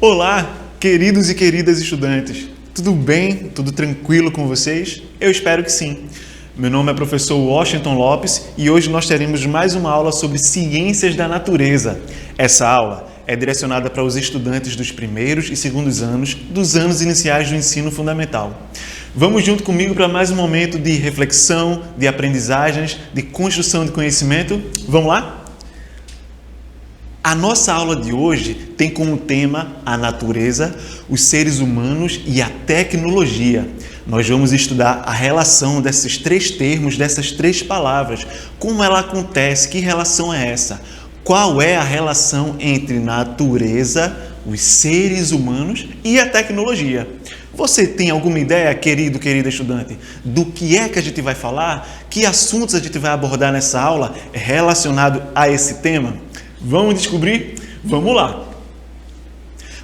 Olá, queridos e queridas estudantes. Tudo bem? Tudo tranquilo com vocês? Eu espero que sim. Meu nome é professor Washington Lopes e hoje nós teremos mais uma aula sobre ciências da natureza. Essa aula é direcionada para os estudantes dos primeiros e segundos anos dos anos iniciais do ensino fundamental. Vamos junto comigo para mais um momento de reflexão, de aprendizagens, de construção de conhecimento. Vamos lá? A nossa aula de hoje tem como tema a natureza, os seres humanos e a tecnologia. Nós vamos estudar a relação desses três termos, dessas três palavras. Como ela acontece? Que relação é essa? Qual é a relação entre natureza, os seres humanos e a tecnologia? Você tem alguma ideia, querido, querida estudante, do que é que a gente vai falar? Que assuntos a gente vai abordar nessa aula relacionado a esse tema? Vamos descobrir? Vamos lá!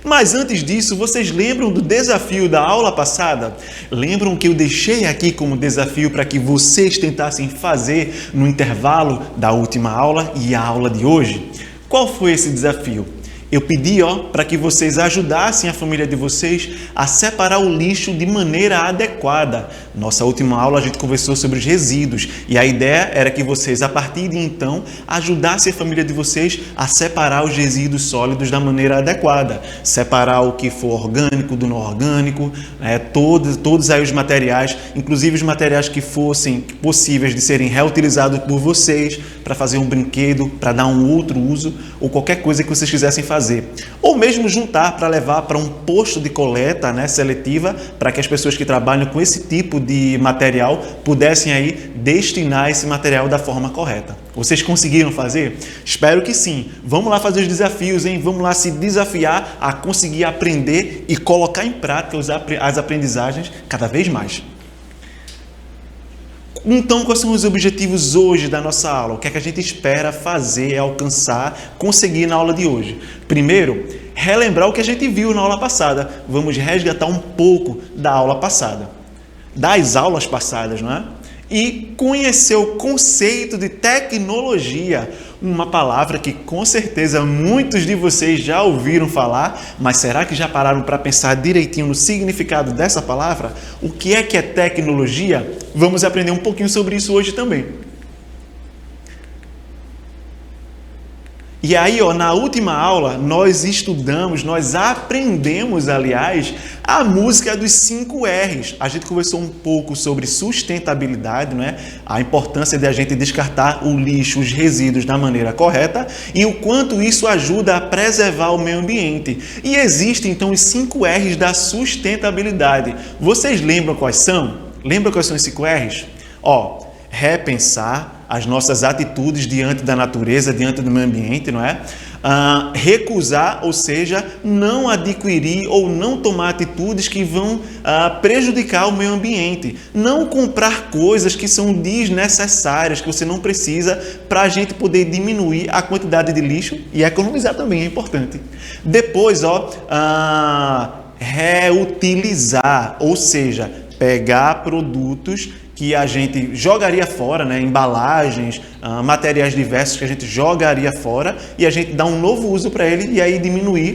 Mas antes disso, vocês lembram do desafio da aula passada? Lembram que eu deixei aqui como desafio para que vocês tentassem fazer no intervalo da última aula e a aula de hoje? Qual foi esse desafio? Eu pedi para que vocês ajudassem a família de vocês a separar o lixo de maneira adequada. Nossa última aula a gente conversou sobre os resíduos e a ideia era que vocês, a partir de então, ajudassem a família de vocês a separar os resíduos sólidos da maneira adequada. Separar o que for orgânico do não orgânico, todos aí os materiais, inclusive os materiais que fossem possíveis de serem reutilizados por vocês para fazer um brinquedo, para dar um outro uso ou qualquer coisa que vocês quisessem fazer. Ou mesmo juntar para levar para um posto de coleta seletiva, para que as pessoas que trabalham com esse tipo de material pudessem aí destinar esse material da forma correta. Vocês conseguiram fazer? Espero que sim. Vamos lá fazer os desafios, hein? Vamos lá se desafiar a conseguir aprender e colocar em prática as aprendizagens cada vez mais. Então, quais são os objetivos hoje da nossa aula? O que é que a gente espera fazer, alcançar, conseguir na aula de hoje? Primeiro, relembrar o que a gente viu na aula passada. Vamos resgatar um pouco da aula passada, das aulas passadas, não é? E conhecer o conceito de tecnologia, uma palavra que com certeza muitos de vocês já ouviram falar, mas será que já pararam para pensar direitinho no significado dessa palavra? O que é tecnologia? Vamos aprender um pouquinho sobre isso hoje também. E aí, na última aula, nós aprendemos, aliás, a música dos 5 R's. A gente conversou um pouco sobre sustentabilidade, não é? A importância de a gente descartar o lixo, os resíduos da maneira correta e o quanto isso ajuda a preservar o meio ambiente. E existem, então, os 5 R's da sustentabilidade. Vocês lembram quais são? Lembram quais são os 5 R's? Repensar as nossas atitudes diante da natureza, diante do meio ambiente, não é? Recusar, ou seja, não adquirir ou não tomar atitudes que vão prejudicar o meio ambiente. Não comprar coisas que são desnecessárias, que você não precisa, para a gente poder diminuir a quantidade de lixo e economizar também, é importante. Depois, reutilizar, ou seja, pegar produtos que a gente jogaria fora, embalagens, materiais diversos que a gente jogaria fora e a gente dá um novo uso para ele e aí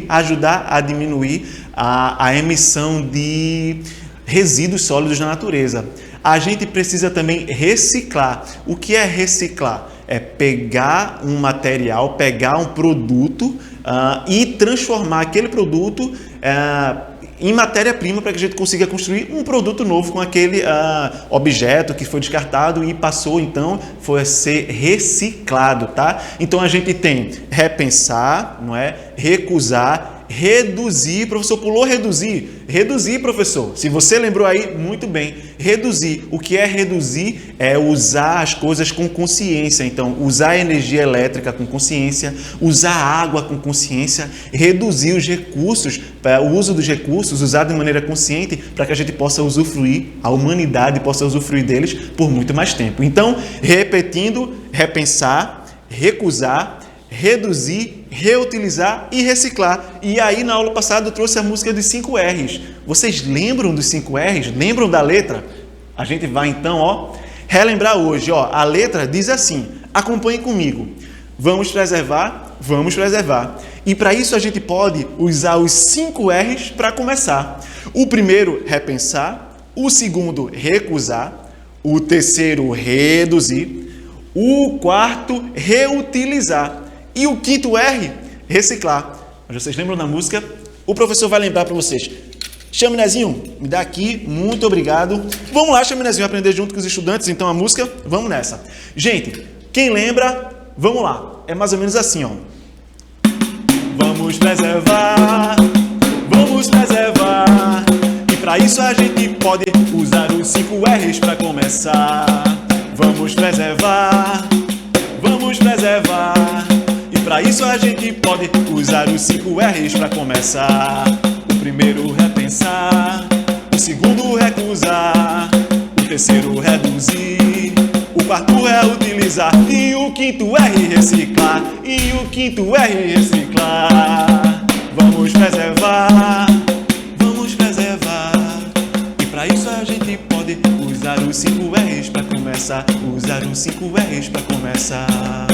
ajudar a diminuir a emissão de resíduos sólidos na natureza. A gente precisa também reciclar. O que é reciclar? É pegar um material, pegar um produto e transformar aquele produto em matéria-prima para que a gente consiga construir um produto novo com aquele objeto que foi descartado e passou, então, foi a ser reciclado, tá? Então, a gente tem repensar, não é? Recusar, reduzir. Professor, pulou reduzir? Reduzir, professor. Se você lembrou aí, muito bem. Reduzir. O que é reduzir? É usar as coisas com consciência. Então, usar a energia elétrica com consciência, usar a água com consciência, reduzir os recursos, o uso dos recursos, usar de maneira consciente para que a gente possa usufruir, a humanidade possa usufruir deles por muito mais tempo. Então, repetindo, repensar, recusar, reduzir, reutilizar e reciclar. E aí, na aula passada, eu trouxe a música dos 5 R's. Vocês lembram dos 5 R's? Lembram da letra? A gente vai, então, relembrar hoje. A letra diz assim, acompanhem comigo. Vamos preservar vamos preservar. E para isso a gente pode usar os 5 R's para começar. O primeiro, repensar. O segundo, recusar. O terceiro, reduzir. O quarto, reutilizar. E o quinto R, reciclar. Mas vocês lembram da música? O professor vai lembrar para vocês. Chaminézinho, me dá aqui, muito obrigado. Vamos lá, Chaminézinho, aprender junto com os estudantes, então a música, vamos nessa. Gente, quem lembra, vamos lá. É mais ou menos assim, ó. Vamos preservar, vamos preservar. E para isso a gente pode usar os 5 R's para começar. Vamos preservar, vamos preservar. E para isso a gente pode usar os 5 R's para começar. O primeiro, repensar. O segundo, recusar. O terceiro, reduzir. O quarto, reutilizar. E o quinto R, reciclar. E o quinto R, reciclar. Vamos preservar. Vamos preservar. E para isso a gente pode usar os 5 R's para começar. Usar os 5 R's para começar.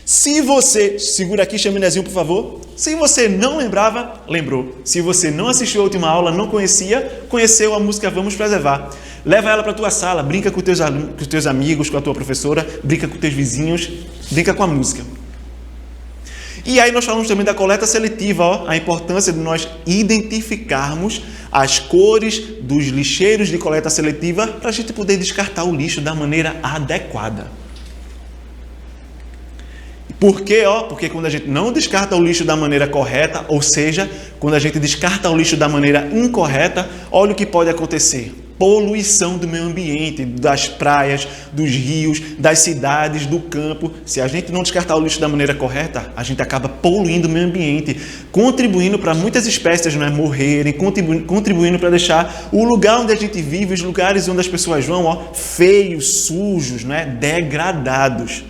Se você... Segura aqui, Chaminézinho, por favor. Se você não lembrava, lembrou. Se você não assistiu a última aula, não conhecia, conheceu a música Vamos Preservar. Leva ela para a tua sala, brinca com os teus amigos, com a tua professora, brinca com os teus vizinhos, brinca com a música. E aí nós falamos também da coleta seletiva, ó, a importância de nós identificarmos as cores dos lixeiros de coleta seletiva para a gente poder descartar o lixo da maneira adequada. Por quê? Porque quando a gente não descarta o lixo da maneira correta, ou seja, quando a gente descarta o lixo da maneira incorreta, olha o que pode acontecer. Poluição do meio ambiente, das praias, dos rios, das cidades, do campo. Se a gente não descartar o lixo da maneira correta, a gente acaba poluindo o meio ambiente, contribuindo para muitas espécies morrerem, contribuindo para deixar o lugar onde a gente vive, os lugares onde as pessoas vão, feios, sujos, degradados.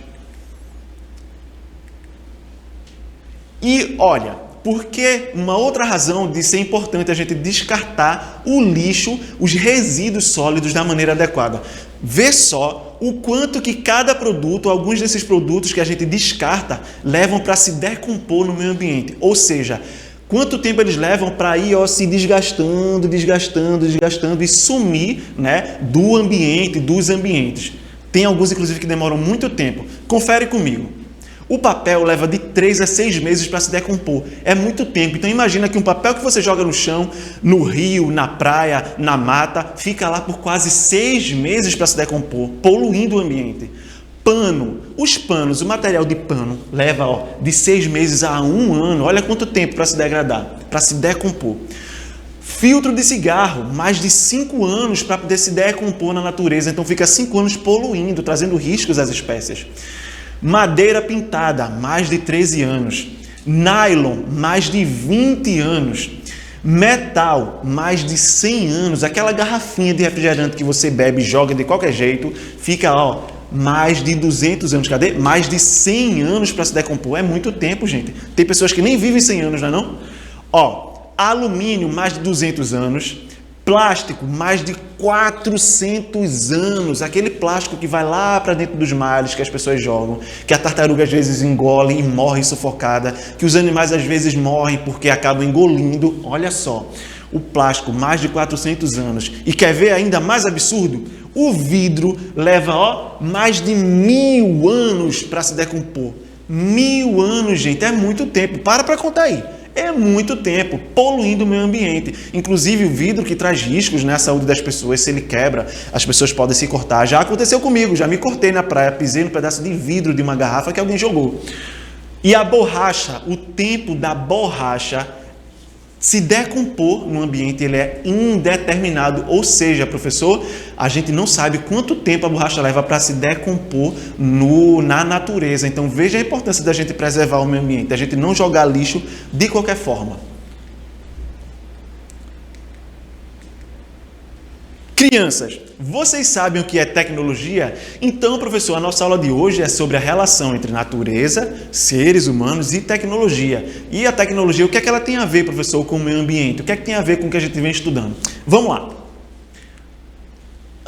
E olha, porque uma outra razão de ser importante a gente descartar o lixo, os resíduos sólidos da maneira adequada. Vê só o quanto que cada produto, alguns desses produtos que a gente descarta, levam para se decompor no meio ambiente. Ou seja, quanto tempo eles levam para ir se desgastando e sumir do ambiente, dos ambientes. Tem alguns, inclusive, que demoram muito tempo. Confere comigo. O papel leva de 3 a 6 meses para se decompor. É muito tempo. Então imagina que um papel que você joga no chão, no rio, na praia, na mata, fica lá por quase 6 meses para se decompor, poluindo o ambiente. Pano. Os panos, o material de pano, leva de 6 meses a 1 ano. Olha quanto tempo para se degradar, para se decompor. Filtro de cigarro, mais de 5 anos para poder se decompor na natureza. Então fica 5 anos poluindo, trazendo riscos às espécies. Madeira pintada, mais de 13 anos. Nylon, mais de 20 anos. Metal, mais de 100 anos. Aquela garrafinha de refrigerante que você bebe e joga de qualquer jeito, fica, mais de 200 anos. Cadê? Mais de 100 anos para se decompor. É muito tempo, gente. Tem pessoas que nem vivem 100 anos, não é não? Alumínio, mais de 200 anos. Plástico, mais de 400 anos. Aquele plástico que vai lá para dentro dos mares que as pessoas jogam, que a tartaruga às vezes engole e morre sufocada, que os animais às vezes morrem porque acabam engolindo. Olha só, o plástico, mais de 400 anos. E quer ver ainda mais absurdo? O vidro leva mais de 1000 anos para se decompor. 1000 anos, gente, é muito tempo. Para contar aí. É muito tempo, poluindo o meio ambiente. Inclusive o vidro que traz riscos à saúde das pessoas, se ele quebra, as pessoas podem se cortar. Já aconteceu comigo, já me cortei na praia, pisei no pedaço de vidro de uma garrafa que alguém jogou. E a borracha, o tempo da borracha se decompor no ambiente, ele é indeterminado. Ou seja, professor, a gente não sabe quanto tempo a borracha leva para se decompor na natureza. Então veja a importância da gente preservar o meio ambiente, da gente não jogar lixo de qualquer forma. Crianças, vocês sabem o que é tecnologia? Então, professor, a nossa aula de hoje é sobre a relação entre natureza, seres humanos e tecnologia. E a tecnologia, o que é que ela tem a ver, professor, com o meio ambiente? O que é que tem a ver com o que a gente vem estudando? Vamos lá.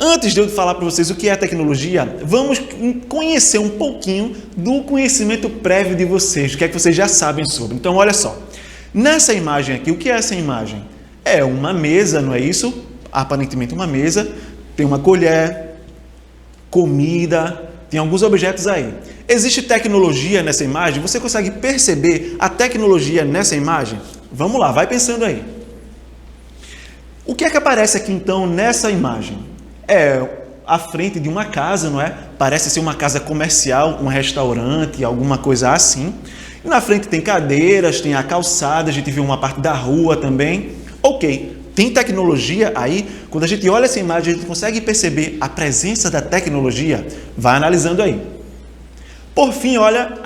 Antes de eu falar para vocês o que é tecnologia, vamos conhecer um pouquinho do conhecimento prévio de vocês, o que é que vocês já sabem sobre. Então, olha só. Nessa imagem aqui, o que é essa imagem? É uma mesa, não é isso? Aparentemente uma mesa, tem uma colher, comida, tem alguns objetos aí. Existe tecnologia nessa imagem? Você consegue perceber a tecnologia nessa imagem? Vamos lá, vai pensando aí. O que é que aparece aqui então nessa imagem? É a frente de uma casa, não é? Parece ser uma casa comercial, um restaurante, alguma coisa assim. E na frente tem cadeiras, tem a calçada, a gente viu uma parte da rua também. Ok, tem tecnologia aí. Quando a gente olha essa imagem, a gente consegue perceber a presença da tecnologia. Vai analisando aí. Por fim, olha,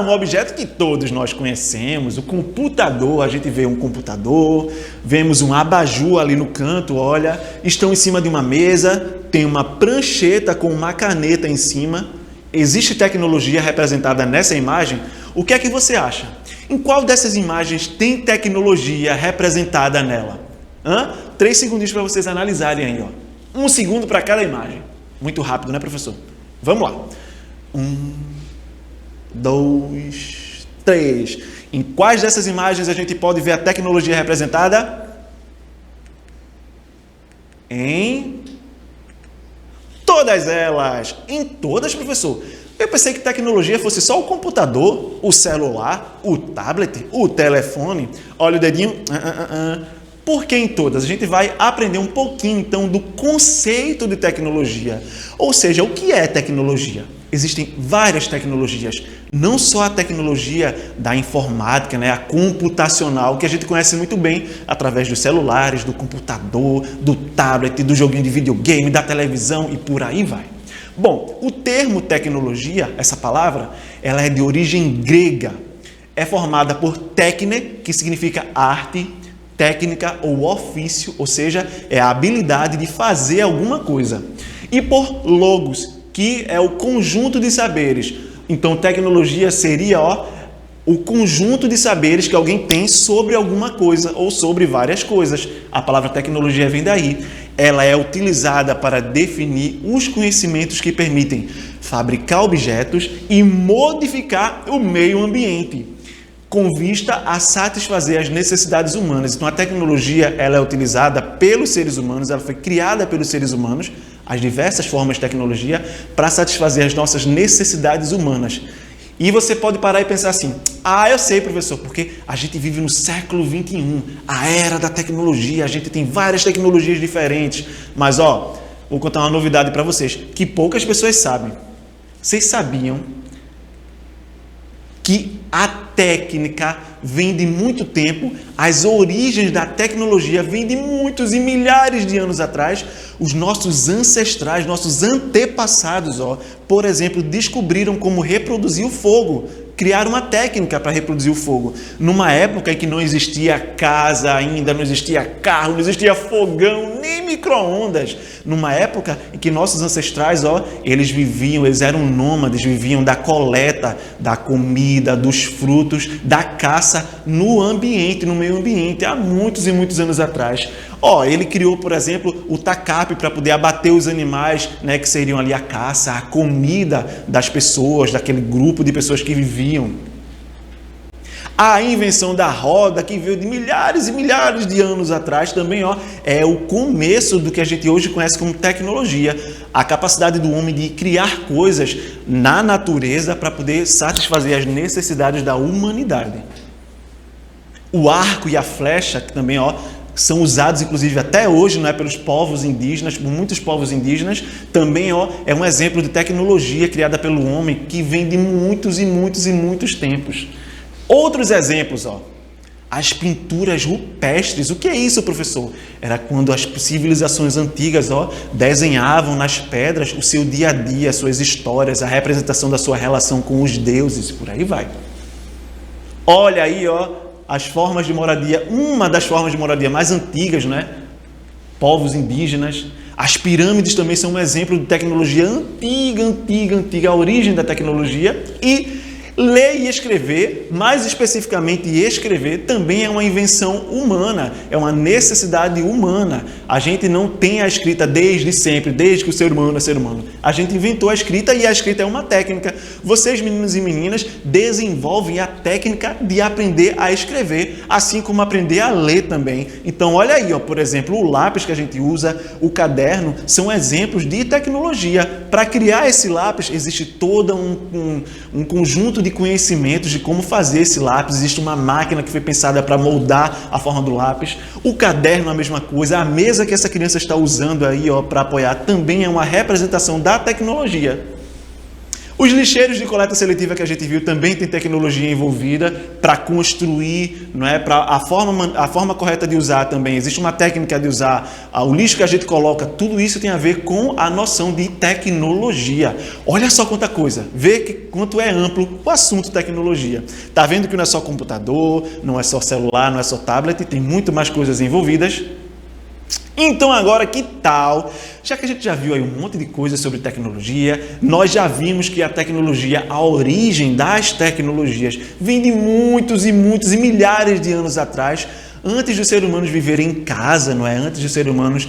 um objeto que todos nós conhecemos, o computador. A gente vê um computador, vemos um abajur ali no canto, olha, estão em cima de uma mesa, tem uma prancheta com uma caneta em cima. Existe tecnologia representada nessa imagem? O que é que você acha? Em qual dessas imagens tem tecnologia representada nela? 3 segundinhos para vocês analisarem aí, ó. 1 segundo para cada imagem. Muito rápido, né, professor? Vamos lá. 1, 2, 3. Em quais dessas imagens a gente pode ver a tecnologia representada? Em todas elas. Em todas, professor. Eu pensei que tecnologia fosse só o computador, o celular, o tablet, o telefone. Olha o dedinho. Por que em todas? A gente vai aprender um pouquinho, então, do conceito de tecnologia. Ou seja, o que é tecnologia? Existem várias tecnologias, não só a tecnologia da informática, né, a computacional, que a gente conhece muito bem através dos celulares, do computador, do tablet, do joguinho de videogame, da televisão e por aí vai. Bom, o termo tecnologia, essa palavra, ela é de origem grega. É formada por técne, que significa arte, técnica ou ofício, ou seja, é a habilidade de fazer alguma coisa. E por logos, que é o conjunto de saberes. Então, tecnologia seria o conjunto de saberes que alguém tem sobre alguma coisa ou sobre várias coisas. A palavra tecnologia vem daí. Ela é utilizada para definir os conhecimentos que permitem fabricar objetos e modificar o meio ambiente, com vista a satisfazer as necessidades humanas. Então, a tecnologia ela é utilizada pelos seres humanos, ela foi criada pelos seres humanos, as diversas formas de tecnologia, para satisfazer as nossas necessidades humanas. E você pode parar e pensar assim, eu sei, professor, porque a gente vive no século XXI, a era da tecnologia, a gente tem várias tecnologias diferentes. Mas, vou contar uma novidade para vocês, que poucas pessoas sabem. Vocês sabiam que a técnica vem de muito tempo, as origens da tecnologia vêm de muitos e milhares de anos atrás. Os nossos ancestrais, nossos antepassados, por exemplo, descobriram como reproduzir o fogo, criaram uma técnica para reproduzir o fogo. Numa época em que não existia casa ainda, não existia carro, não existia fogão, nem micro-ondas. Numa época em que nossos ancestrais, eles eram nômades, viviam da coleta, da comida, dos frutos, da caça no ambiente, no meio ambiente, há muitos e muitos anos atrás. Ele criou, por exemplo, o tacape para poder abater os animais, né, que seriam ali a caça, a comida das pessoas, daquele grupo de pessoas que viviam. A invenção da roda, que veio de milhares e milhares de anos atrás, também é o começo do que a gente hoje conhece como tecnologia. A capacidade do homem de criar coisas na natureza para poder satisfazer as necessidades da humanidade. O arco e a flecha, que também são usados, inclusive, até hoje, pelos povos indígenas, por muitos povos indígenas, também é um exemplo de tecnologia criada pelo homem que vem de muitos e muitos e muitos tempos. Outros exemplos, as pinturas rupestres. O que é isso, professor? Era quando as civilizações antigas desenhavam nas pedras o seu dia a dia, as suas histórias, a representação da sua relação com os deuses, por aí vai. Olha aí, as formas de moradia, uma das formas de moradia mais antigas, povos indígenas. As pirâmides também são um exemplo de tecnologia antiga, a origem da tecnologia. E ler e escrever, mais especificamente escrever, também é uma invenção humana, é uma necessidade humana. A gente não tem a escrita desde sempre, desde que o ser humano é ser humano. A gente inventou a escrita e a escrita é uma técnica. Vocês, meninos e meninas, desenvolvem a técnica de aprender a escrever, assim como aprender a ler também. Então, olha aí, ó, por exemplo, o lápis que a gente usa, o caderno, são exemplos de tecnologia. Para criar esse lápis, existe todo um conjunto de conhecimentos de como fazer esse lápis. Existe uma máquina que foi pensada para moldar a forma do lápis. O caderno, a mesma coisa. A mesa que essa criança está usando aí, ó, para apoiar, também é uma representação da tecnologia. Os lixeiros de coleta seletiva que a gente viu também tem tecnologia envolvida para construir, não é? Para a forma correta de usar também. Existe uma técnica de usar o lixo que a gente coloca. Tudo isso tem a ver com a noção de tecnologia. Olha só quanta coisa. Vê que quanto é amplo o assunto tecnologia. Tá vendo que não é só computador, não é só celular, não é só tablet, tem muito mais coisas envolvidas. Então agora, que tal? Já que a gente já viu aí um monte de coisas sobre tecnologia, nós já vimos que a tecnologia, a origem das tecnologias, vem de muitos e milhares de anos atrás, antes dos seres humanos viverem em casa, não é? Antes dos seres humanos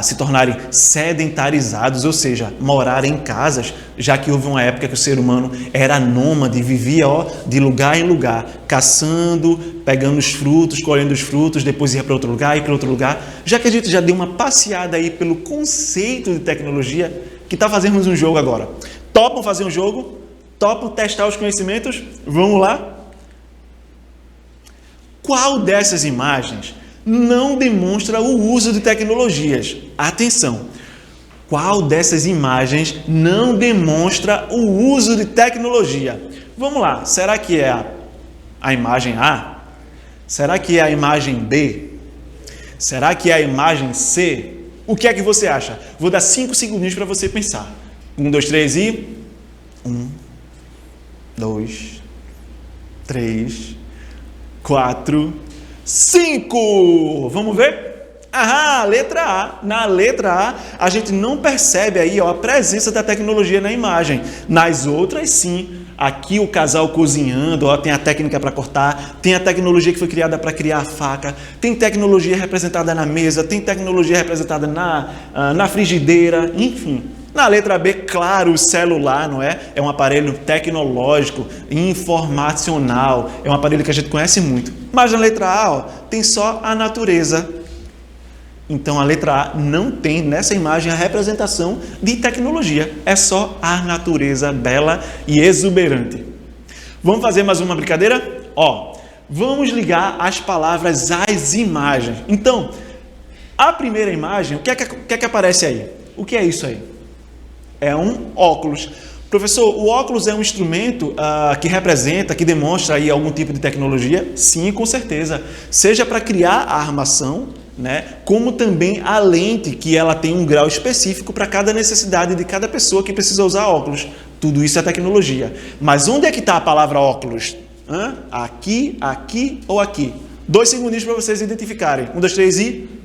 se tornarem sedentarizados, ou seja, morarem em casas, já que houve uma época que o ser humano era nômade, vivia de lugar em lugar, caçando, pegando os frutos, colhendo os frutos, depois ia para outro lugar, para outro lugar. Já que a gente já deu uma passeada aí pelo conceito de tecnologia, que tal fazermos um jogo agora? Topam fazer um jogo? Topam testar os conhecimentos? Vamos lá? Qual dessas imagens não demonstra o uso de tecnologias? Atenção! Qual dessas imagens não demonstra o uso de tecnologia? Vamos lá, será que é a imagem A? Será que é a imagem B? Será que é a imagem C? O que é que você acha? Vou dar 5 segundinhos para você pensar. 1, 2, 3 e... 1, 2, 3... 4, 5. Vamos ver? Aham, letra A. Na letra A, a gente não percebe aí, ó, a presença da tecnologia na imagem. Nas outras, sim. Aqui o casal cozinhando, ó, tem a técnica para cortar, tem a tecnologia que foi criada para criar a faca, tem tecnologia representada na mesa, tem tecnologia representada na frigideira, enfim. Na letra B, claro, o celular, não é? É um aparelho tecnológico, informacional, é um aparelho que a gente conhece muito. Mas na letra A, ó, tem só a natureza. Então a letra A não tem nessa imagem a representação de tecnologia, é só a natureza bela e exuberante. Vamos fazer mais uma brincadeira? Ó, vamos ligar as palavras às imagens. Então, a primeira imagem, o que é que aparece aí? O que é isso aí? É um óculos. Professor, o óculos é um instrumento que representa, que demonstra aí algum tipo de tecnologia? Sim, com certeza. Seja para criar a armação, né, como também a lente, que ela tem um grau específico para cada necessidade de cada pessoa que precisa usar óculos. Tudo isso é tecnologia. Mas onde é que está a palavra óculos? Aqui, aqui ou aqui? 2 segundinhos para vocês identificarem. 1, 2, 3 e...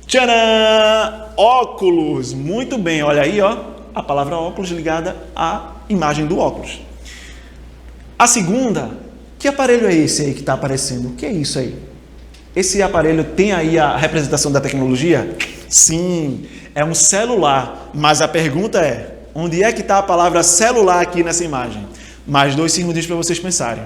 Tcharam! Óculos! Muito bem, olha aí, ó, a palavra óculos ligada à imagem do óculos. A segunda, que aparelho é esse aí que está aparecendo? O que é isso aí? Esse aparelho tem aí a representação da tecnologia? Sim, é um celular. Mas a pergunta é, onde é que está a palavra celular aqui nessa imagem? Mais 2 segundinhos para vocês pensarem.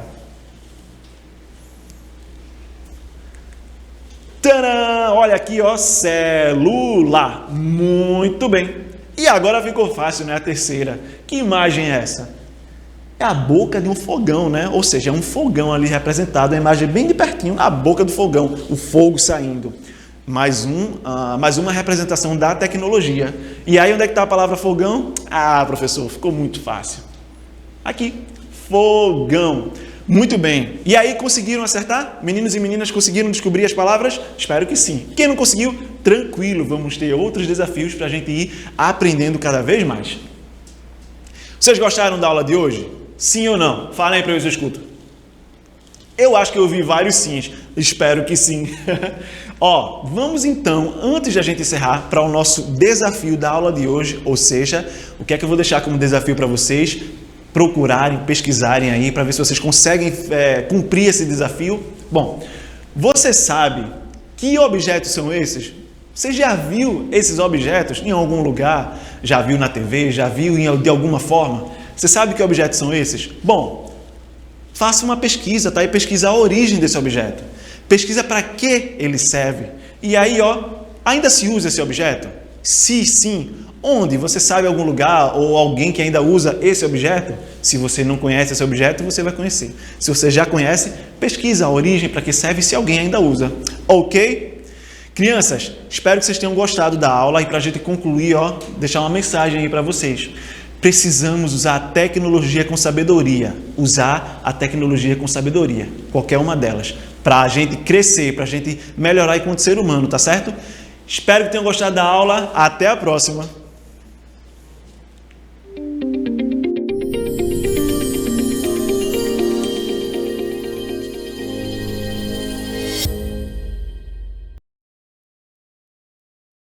Tcharam! Olha aqui, ó, celular. Muito bem. E agora ficou fácil, né? A terceira. Que imagem é essa? É a boca de um fogão, né? Ou seja, é um fogão ali representado, a imagem bem de pertinho, na boca do fogão, o fogo saindo. Mais uma representação da tecnologia. E aí, onde é que está a palavra fogão? Ah, professor, ficou muito fácil. Aqui, fogão. Muito bem. E aí, conseguiram acertar? Meninos e meninas conseguiram descobrir as palavras? Espero que sim. Quem não conseguiu, tranquilo, vamos ter outros desafios para a gente ir aprendendo cada vez mais. Vocês gostaram da aula de hoje? Sim ou não? Falem aí para eu escuto. Eu acho que eu ouvi vários sims. Espero que sim. Ó, vamos então, antes de a gente encerrar, para o nosso desafio da aula de hoje, ou seja, o que é que eu vou deixar como desafio para vocês? Procurarem, pesquisarem aí para ver se vocês conseguem cumprir esse desafio. Bom, você sabe Que objetos são esses? Você já viu esses objetos em algum lugar? Já viu na TV? Já viu de alguma forma? Você sabe que objetos são esses? Bom, faça uma pesquisa, tá? E pesquisa a origem desse objeto. Pesquisa para que ele serve. E aí, ainda se usa esse objeto? Se sim, onde? Você sabe algum lugar ou alguém que ainda usa esse objeto? Se você não conhece esse objeto, você vai conhecer. Se você já conhece, pesquisa a origem, para que serve, se alguém ainda usa. Ok? Crianças, espero que vocês tenham gostado da aula e para a gente concluir, deixar uma mensagem aí para vocês. Precisamos usar a tecnologia com sabedoria. Usar a tecnologia com sabedoria. Qualquer uma delas. Para a gente crescer, para a gente melhorar enquanto ser humano, tá certo? Espero que tenham gostado da aula. Até a próxima!